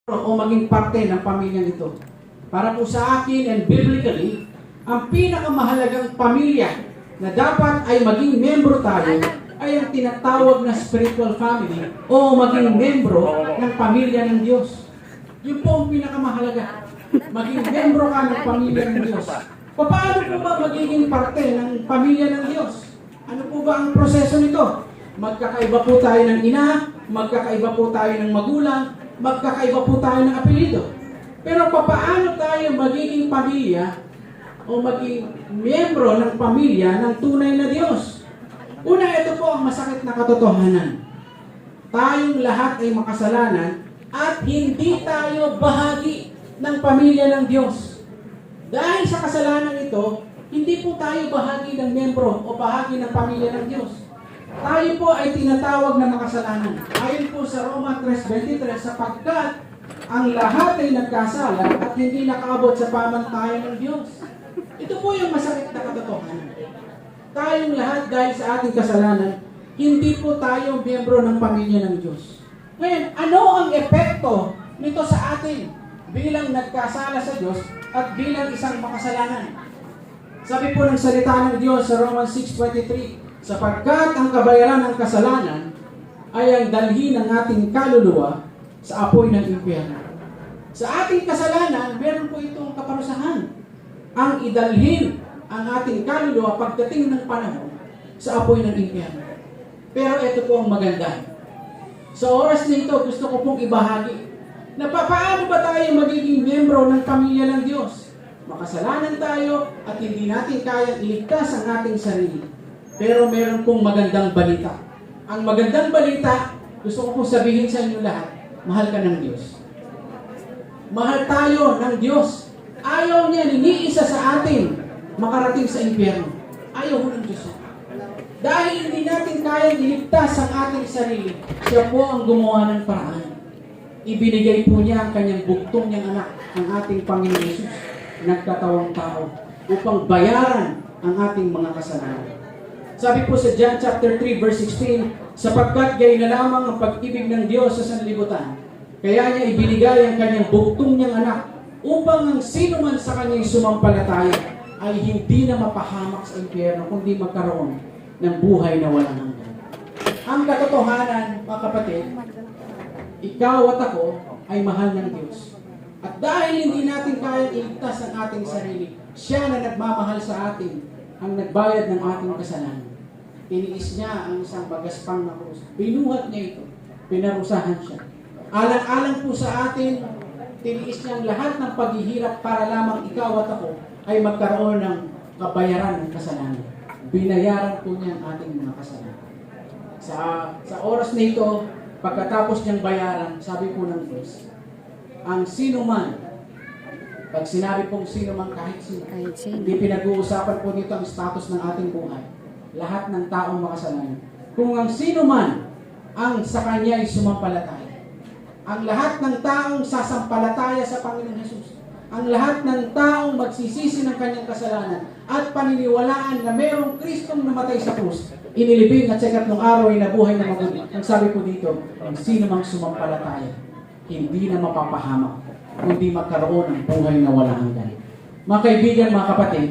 o maging parte ng pamilyang ito. Para po sa akin and biblically, ang pinakamahalagang pamilya na dapat ay maging membro tayo ay ang tinatawag na spiritual family o maging membro ng pamilya ng Diyos. Yun po ang pinakamahalaga. Maging membro ka ng pamilya ng Diyos. Paano po ba magiging parte ng pamilya ng Diyos? Ano po ba ang proseso nito? Magkakaiba po tayo ng ina, magkakaiba po tayo ng magulang, magkakaiba po tayo ng apelyido. Pero paano tayo magiging pamilya o maging miyembro ng pamilya ng tunay na Diyos? Una, ito po ang masakit na katotohanan. Tayong lahat ay makasalanan at hindi tayo bahagi ng pamilya ng Diyos. Dahil sa kasalanan ito, hindi po tayo bahagi ng miyembro o bahagi ng pamilya ng Diyos. Tayo po ay tinatawag na makasalanan. Ayon po sa Roma 3:23, sapagkat ang lahat ay nagkasala at hindi nakaabot sa pamantayan ng Diyos. Ito po yung masakit na katotohanan. Tayong lahat dahil sa ating kasalanan, hindi po tayo miyembro ng pamilya ng Diyos. Ngayon, ano ang epekto nito sa atin bilang nagkasala sa Diyos at bilang isang makasalanan? Sabi po ng salita ng Diyos sa Romans 6:23, sapagkat ang kabayaran ng kasalanan ay ang dalhin ng ating kaluluwa sa apoy ng impyerno. Sa ating kasalanan, meron po itong kaparusahan. Ang idalhin ang ating kaluluwa pagdating ng panahon sa apoy ng impyerno. Pero ito po ang maganda. Sa oras na ito, gusto ko pong ibahagi na paano ba tayo magiging miyembro ng pamilya ng Diyos? Makasalanan tayo at hindi natin kayang iligtas ang ating sarili. Pero meron pong magandang balita. Ang magandang balita, gusto ko pong sabihin sa inyo lahat, mahal ka ng Diyos. Mahal tayo ng Diyos. Ayaw niya iniisa sa atin makarating sa impyerno. Ayaw mo ng Diyos. Dahil hindi natin kayang iligtas ang ating sarili, siya po ang gumawa ng paraan. Ibinigay po niya ang kanyang buktong niyang anak, ang ating Panginoon Jesus, nagkatawang tao, upang bayaran ang ating mga kasalanan. Sabi po sa John chapter 3 verse 16, sapagkat gayon na lamang ang pag-ibig ng Diyos sa sanlibutan, kaya niya ibinigay ang kanyang buktong niyang anak upang ang sino man sa kanyang sumampalataya ay hindi na mapahamak sa impyerno, kundi magkaroon ng buhay na walang hanggan. Ang katotohanan, mga kapatid, ikaw at ako ay mahal ng Diyos. At dahil hindi natin kayang iligtas ang ating sarili, siya na nagmamahal sa atin ang nagbayad ng ating kasalanan. Tiniis niya ang isang magaspang na krus. Binuhat niya ito. Pinarusahan siya. Alang-alang po sa atin, tiniis niya ang lahat ng paghihirap para lamang ikaw at ako ay magkaroon ng kabayaran ng kasalanan. Binayaran po niya ang ating mga kasalanan. Sa oras na ito, pagkatapos niyang bayaran, sabi po ng Diyos, ang sino man, pag sinabi pong sino man kahit sino, hindi pinag-uusapan po dito ang status ng ating buhay. Lahat ng taong makasalanan. Kung ang sino man ang sa Kanya ay sumampalataya. Ang lahat ng taong sasampalataya sa Panginoon Jesus. Ang lahat ng taong magsisisi ng kanyang kasalanan at paniniwalaan na mayroong Kristong namatay sa krus, inilibing at sa ikatlong araw ay nabuhay na mabuti. Ang sabi po dito, ang sino mang sumampalataya, hindi na mapapahamak, kundi magkaroon ng buhay na walang hanggan. Mga kaibigan, mga kapatid,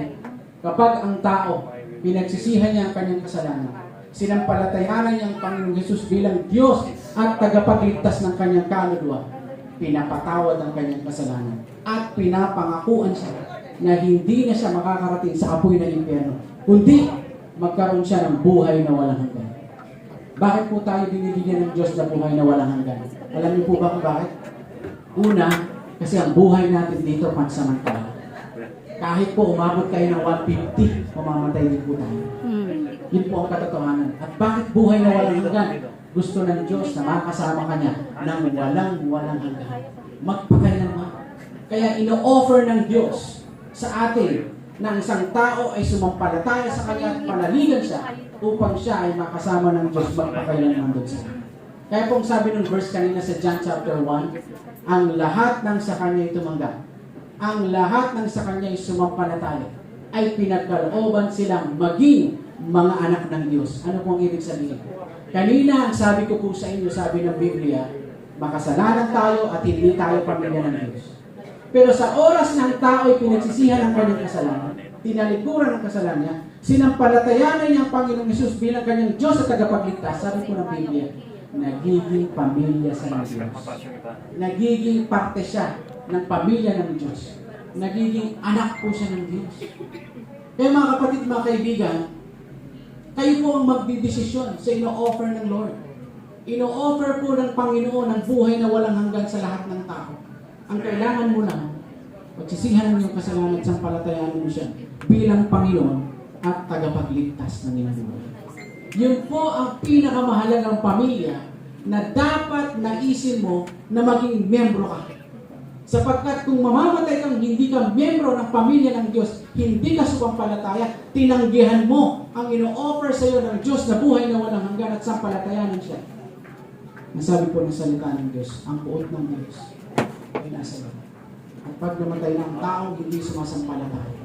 kapag ang tao pinagsisihan niya ang kanyang kasalanan, sinampalatayanan niya ang Panginoong Jesus bilang Diyos at tagapagligtas ng kanyang kaluluwa, pinapatawad ang kanyang kasalanan at pinapangakuan siya na hindi na siya makakarating sa apoy ng impyerno, kundi magkaroon siya ng buhay na walang hanggan. Bakit po tayo binibigyan ng Diyos na buhay na walang hanggan? Alam niyo po ba kung bakit? Una, kasi ang buhay natin dito pansamantala. Kahit po umabot kayo ng 150, mamamatay din po tayo. Yun po ang katotohanan. At bakit buhay na walang hanggan? Gusto ng Diyos na makasama ka niya ng walang hanggan. Magpakailanman. Kaya ino-offer ng Diyos sa atin na isang tao ay sumampalataya sa Kanya at panaligan siya upang siya ay makasama ng Diyos magpakailanman doon sa Kanya. Kaya pong sabi ng verse kanina sa John chapter 1, ang lahat ng sa Kanya ay tumanggap. Ang lahat ng sa Kanya ay sumampalataya ay pinagkalooban silang maging mga anak ng Diyos. Ano pong ibig sabihin? Kanina, ang sabi ko po sa inyo, sabi ng Biblia, Makasalanan tayo at hindi tayo pamilya ng Diyos. Pero sa oras ng tao ay pinagsisihan ang kanyang kasalanan, tinalikuran ang kasalanan niya, sinampalatayanan niya ang Panginoong Hesus bilang kanyang Diyos at tagapagligtas. Sabi po ng Biblia, nagiging pamilya sa ng Diyos. Nagiging parte siya ng pamilya ng Diyos. Nagiging anak po siya ng Diyos. Kaya mga kapatid, mga kaibigan, kayo po ang magdidesisyon sa ino-offer ng Lord. Ino-offer po ng Panginoon ang buhay na walang hanggan sa lahat ng tao. Ang kailangan mo lang, pagsisihan mo yung kasalanan at sampalatayanan mo siya bilang Panginoon at tagapagligtas ng iyong buhay. Yun po ang pinakamahalagang pamilya na dapat naisin mo na maging membro ka. Sapagkat kung mamamatay kang hindi ka membro ng pamilya ng Diyos, hindi ka sumampalataya, tinanggihan mo ang ino-offer sa iyo ng Diyos na buhay na walang hanggan at sampalatayanan siya. Nasabi po ng salita ng Diyos, ang puot ng Diyos ay nasa iyo. At pag namatay ng taong hindi sumasampalataya,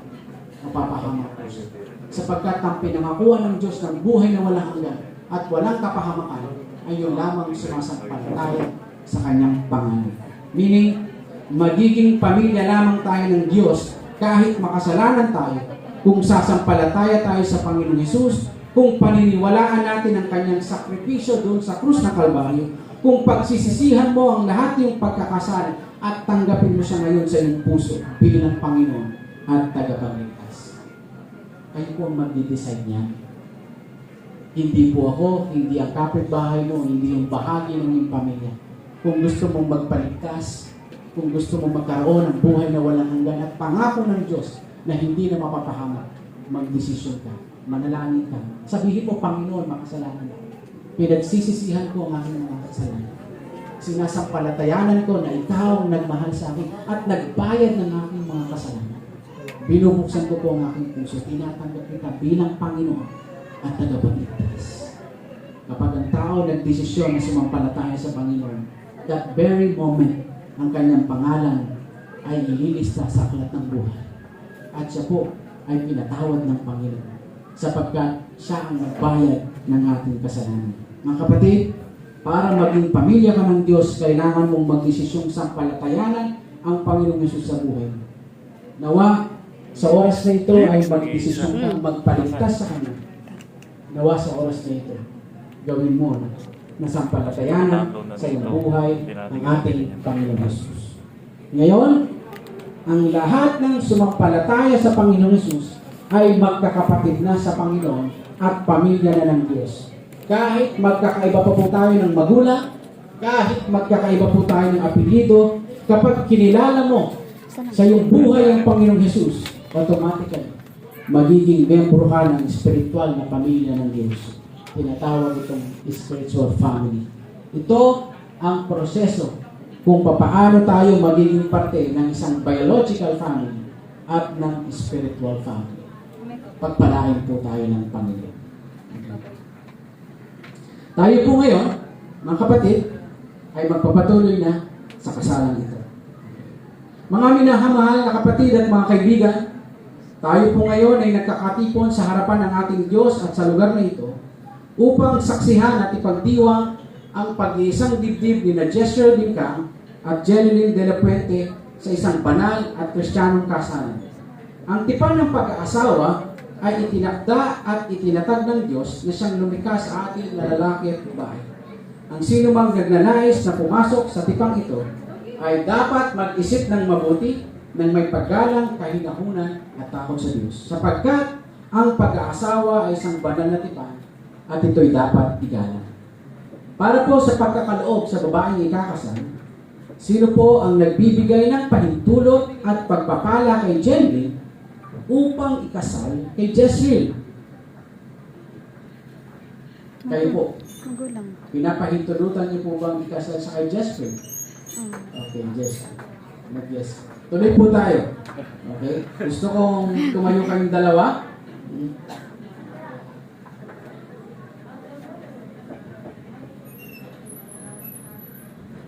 mapapahamak po siya. Sapagkat ang pinangakuan ng Diyos ng buhay na walang hanggan at walang kapahamakan ay yung lamang sumasampalataya sa kanyang pangalan. Meaning, magiging pamilya lamang tayo ng Diyos kahit makasalanan tayo kung sasampalataya tayo sa Panginoong Hesus, kung paniniwalaan natin ang kanyang sakripisyo doon sa krus ng Kalbaryo, kung pagsisisihan mo ang lahat ng pagkakasala at tanggapin mo siya ngayon sa iyong puso bilang Panginoon at tagapagligtas. Kayo po ang magdi-decide niyan. Hindi po ako, hindi ang kapitbahay mo, hindi yung bahagi ng iyong pamilya. Kung gusto mong magpaligtas, kung gusto mong magkaroon ng buhay na walang hanggan at pangako ng Diyos na hindi na mapapahamak, magdesisyon ka, manalangin ka. Sabihin mo, Panginoon, makasalanan ako. Pinagsisisihan ko ang aking mga kasalanan. Sinasampalatayanan ko na ikaw ang nagmahal sa akin at nagbayad ng aking mga kasalanan. Binubuksan ko po ang aking puso. Tinatanggap kita bilang Panginoon at tagapagligtas. Kapag ang tao nagdesisyon na sumampalataya sa Panginoon, that very moment, ang kanyang pangalan ay ililista sa aklat ng buhay. At siya po ay pinatawad ng Panginoon sapagkat siya ang nagbayad ng ating kasalanan. Mga kapatid, para maging pamilya ka ng Diyos, kailangan mong magdesisyong sampalatayanan ang Panginoong Hesus sa buhay. Nawa, sa oras na ito ay magdesisyon kang magpaligtas sa Kanya. Nawa sa oras na ito, gawin mo na sampalatayanan sa iyong buhay ng ating Panginoong Hesus. Ngayon, ang lahat ng sumampalataya sa Panginoong Hesus ay magkakapatid na sa Panginoon at pamilya na ng Diyos. Kahit magkakaiba pa po tayo ng magulang, kahit magkakaiba po tayo ng apelyido, kapag kinilala mo sa iyong buhay ang Panginoong Hesus, automatically, magiging membro ka ng spiritual na pamilya ng Diyos. Tinatawag itong spiritual family. Ito ang proseso kung paano tayo magiging parte ng isang biological family at ng spiritual family. Pagpalain po tayo ng Panginoon. Tayo po ngayon, mga kapatid, ay magpapatuloy na sa kasalan ito. Mga minamahal na kapatid at mga kaibigan, tayo po ngayon ay nagkakatipon sa harapan ng ating Diyos at sa lugar na ito upang saksihan at ipagdiwang ang pag-iisang dibdib ni Jezreel Bincang at Jeneline de la Puente sa isang banal at kristyanong kasalan. Ang tipan ng pag-aasawa ay itinakda at itinatag ng Diyos na siyang lumikha sa ating na lalaki at babae. Ang sino mang nagnanais na pumasok sa tipang ito ay dapat mag-isip ng mabuti ng may paggalang, kahinahunan at takot sa Diyos. Sapagkat ang pag-aasawa ay isang banal na tipan at ito'y dapat igalang. Para po sa pagkakaloob sa babaeng ikakasal, sino po ang nagbibigay ng pahintulot at pagpapala kay Jeneline upang ikasal kay Jezreel? Kayo po. Pinapahintulutan niyo po bang ikasal sa kay Jezreel? Okay, Jezreel. Mag-yes. Tuloy po tayo. Okay? Gusto kong tumayo kayong dalawa.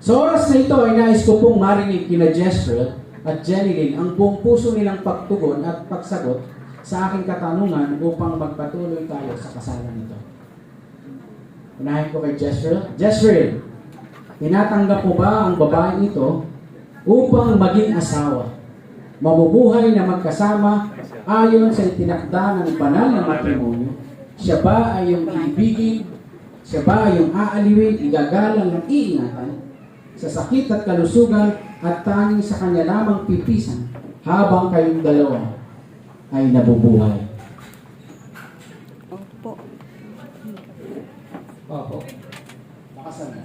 Sa oras na ito ay nais ko pong marinig kina Jezreel at Jeneline ang buong puso nilang pagtugon at pagsagot sa aking katanungan upang magpatuloy tayo sa kasalan nito. Unahin ko kay Jezreel. Jezreel, Tinatanggap mo ba ang babaeng ito upang maging asawa? Mamumuhay na magkasama ayon sa itinakda ng banal na matrimonyo. Siya ba ay iyong iibigin? Siya ba ay iyong aaliwin, igagalang at iingatan sa sakit at kalusugan at tanging sa kanya lamang pipisan habang kayong dalawa ay nabubuhay? Opo. Opo. Nakasan na.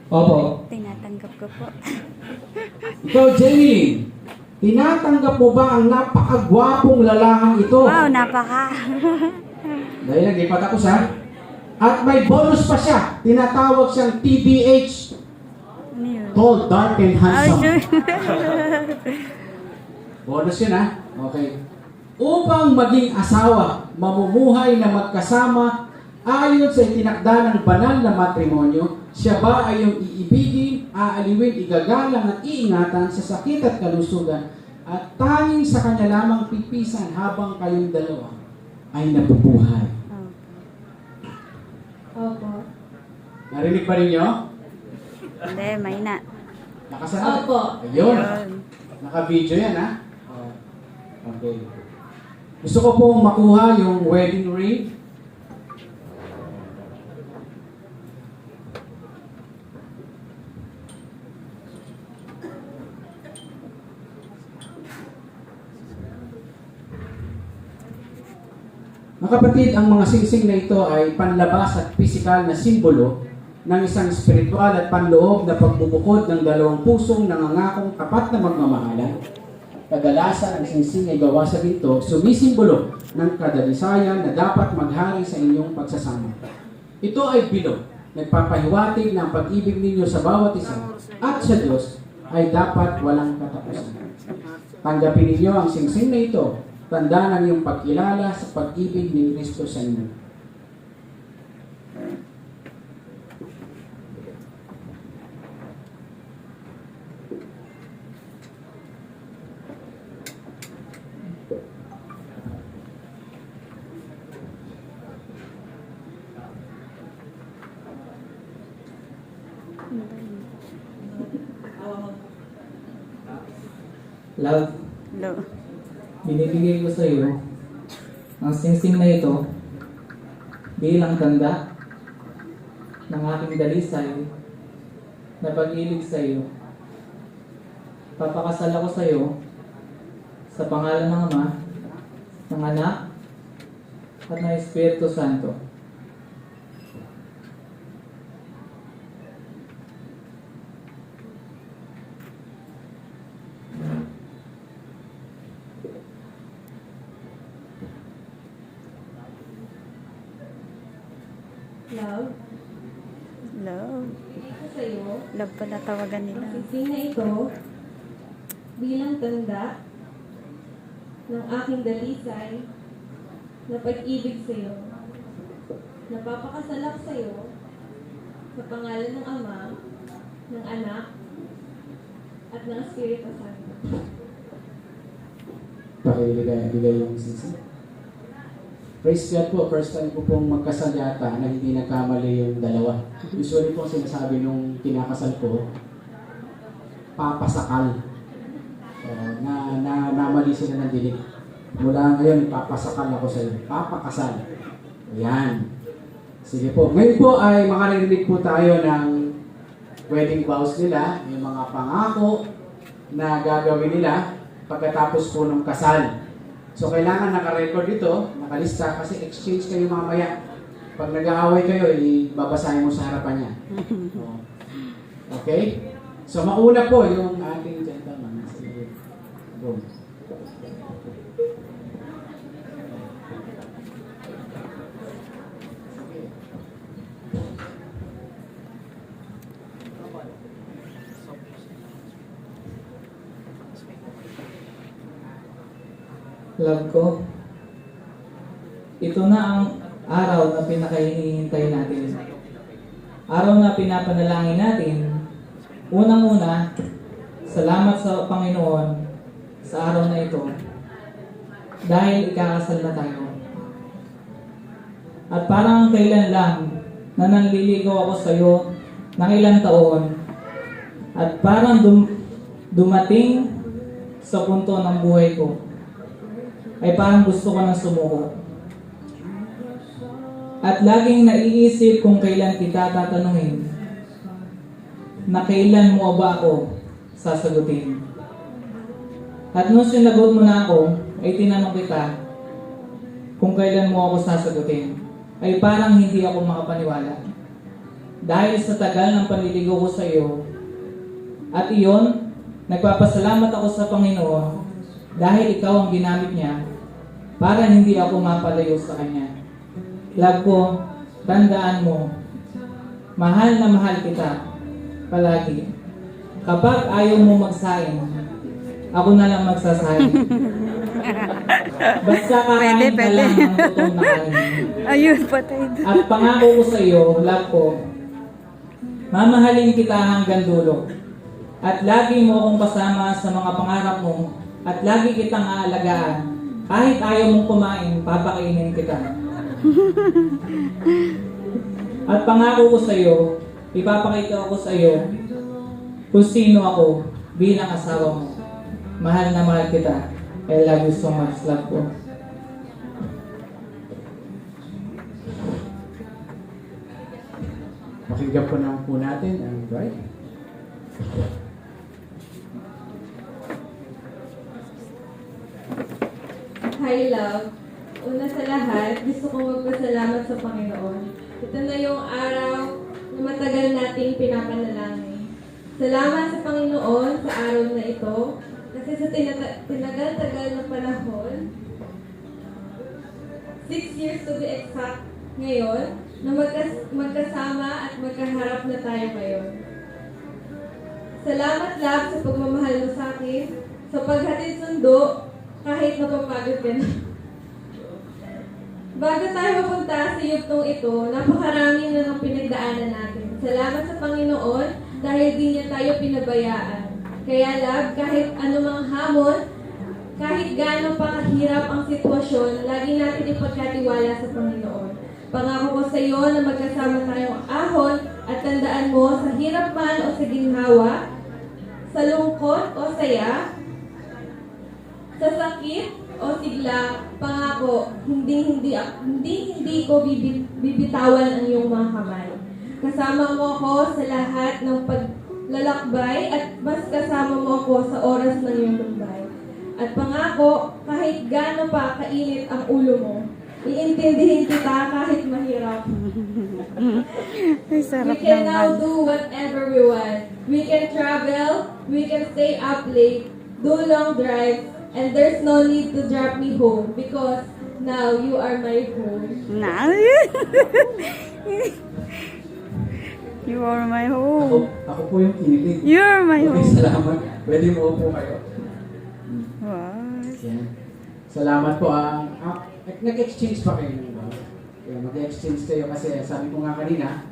Opo. Tinatanggap ko po. Ikaw, Jenny, tinatanggap mo ba ang napakagwapong lalaking ito? Wow, napaka. Dahil hindi pa tapos ha. At may bonus pa siya. Tinatawag siyang TBH. Ano yun? Tall, dark, and Ay, handsome. sure. Bonus yun ha. Okay. Upang maging asawa, mamumuhay na magkasama ayon sa itinakda ng banal na matrimonyo, siya ba ay iyong iibigin, aaliwin, igagalang at iingatan sa sakit at kalusugan at tanging sa kanya lamang pipisan habang kayong dalawa ay nabubuhay. Opo. Narinig pa rin nyo? Hindi, may na. Nakasanad? Opo. Ayun. Naka-video yan ha. Okay. Gusto ko pong makuha yung wedding ring. Mga kapatid, ang mga singsing na ito ay panlabas at pisikal na simbolo ng isang spiritual at panloob na pagbubukod ng dalawang pusong nangangakong tapat na magmamahalan. Kadalasan ang singsing ay gawa sa ginto, sumisimbolo ng kadalisayan na dapat maghari sa inyong pagsasama. Ito ay bilog, nagpapahiwatig na ang pag-ibig ninyo sa bawat isa at sa Diyos ay dapat walang katapusan. Tanggapin ninyo ang singsing na ito, tanda ng iyong pagkilala sa pag-ibig ni Kristo sa inyo. Love, Lo. binibigay ko sa iyo ang singsing na ito bilang tanda ng aking dalisay na pag-ibig sa iyo. Papakasal ako sa iyo sa pangalan ng Ama, ng Anak, at ng Espiritu Santo. Love. Love. Ibigay ko sa iyo Love pala tawagan nila. ang singsing na ito bilang tanda ng aking dalisay na pag-ibig sa iyo. Napapakasalak sa iyo sa pangalan ng Ama, ng Anak, at ng Espiritu Santo. Pakibigay yung singsing. Praise God po, first time ko pong magkasal yata na hindi nagkamali yung dalawa. Usually po sinasabi nung kinakasal ko, papasakal. Namali sila ng dilig. Mula ngayon, papasakal ako sa iyo. Papakasal. Ayan. Sige po. Ngayon po ay makaririnig po tayo ng wedding vows nila, yung mga pangako na gagawin nila pagkatapos po ng kasal. So, kailangan naka-record ito, nakalista, kasi exchange kayo mamaya. Pag nag-aaway kayo, ibabasahin mo sa harapan niya. Okay? So, mauna po yung ating gentleman. Sige. Go. Love ko, ito na ang araw na pinakahinihintay natin. Araw na pinapanalangin natin. Unang-una, salamat sa Panginoon sa araw na ito dahil ikakasal na tayo. At parang kailan lang na nanliligaw ako sa iyo ng ilang taon at parang dumating sa punto ng buhay ko ay parang gusto ko nang sumuko. At laging naiisip kung kailan kita tatanungin na kailan mo ba ako sasagutin. At nung sinagot mo na ako, ay tinanong kita kung kailan mo ako sasagutin, ay parang hindi ako makapaniwala. Dahil sa tagal ng panliligaw ko sa iyo, at iyon, nagpapasalamat ako sa Panginoon dahil ikaw ang ginamit niya para hindi ako mapalayo sa Kanya. Love ko, tandaan mo, mahal na mahal kita palagi. Kapag ayaw mo magsaing, ako na lang magsasaing. Basta kakain ka lang ng totoong na kanin. Ayun, patay doon. At pangako ko sa iyo, love ko, mamahalin kita hanggang dulo. At lagi mo akong kasama sa mga pangarap mo at lagi kitang aalagaan. Kahit ayaw mong kumain, papakainin kita. At pangako ko sa iyo, ipapakita ko sa iyo kung sino ako bilang asawa mo. Mahal na mahal kita. I love you so much, love ko. Pakinggan po naman po natin ang bride. Hi, love. Una sa lahat, gusto kong magpasalamat sa Panginoon. Ito na yung araw na matagal nating pinapanalangin. Salamat sa Panginoon sa araw na ito. Kasi sa tinagal-tagal na panahon, 6 years to be exact ngayon, na magkasama at magkaharap na tayo ngayon. Salamat, love, sa pagmamahal mo sa akin, sa paghatid sundo, kahit napapagod ka na. Bago tayo mapunta sa yugtong ito, napakarami na ng pinagdaanan natin. Salamat sa Panginoon dahil di niya tayo pinabayaan. Kaya love, kahit anumang hamon, kahit gaano pa kahirap ang sitwasyon, lagi natin ipagkatiwala sa Panginoon. Pangako ko sa iyo na magkasama tayong ahon at tandaan mo sa hirap man o sa ginhawa, sa lungkot o saya, sa sakit o sigla, pangako, hindi ko bibitawan ang iyong mga kamay. Kasama mo ako sa lahat ng paglalakbay at mas kasama mo ako sa oras ng iyong lumbay. At pangako, kahit gaano pa kainit ang ulo mo, iintindihin kita kahit mahirap. Ay, sarap We can now naman. do whatever we want. We can travel, we can stay up late, do long drives, and there's no need to drop me home because now you are my home. Na. You are my home. Ako po yung kinilig. You're my Okay, home. salamat. Pwede mo po kayo. Wow. Yan. Salamat po. Nag-exchange pa kayo ng ba? Mag-exchange kayo kasi sabi ko nga kanina,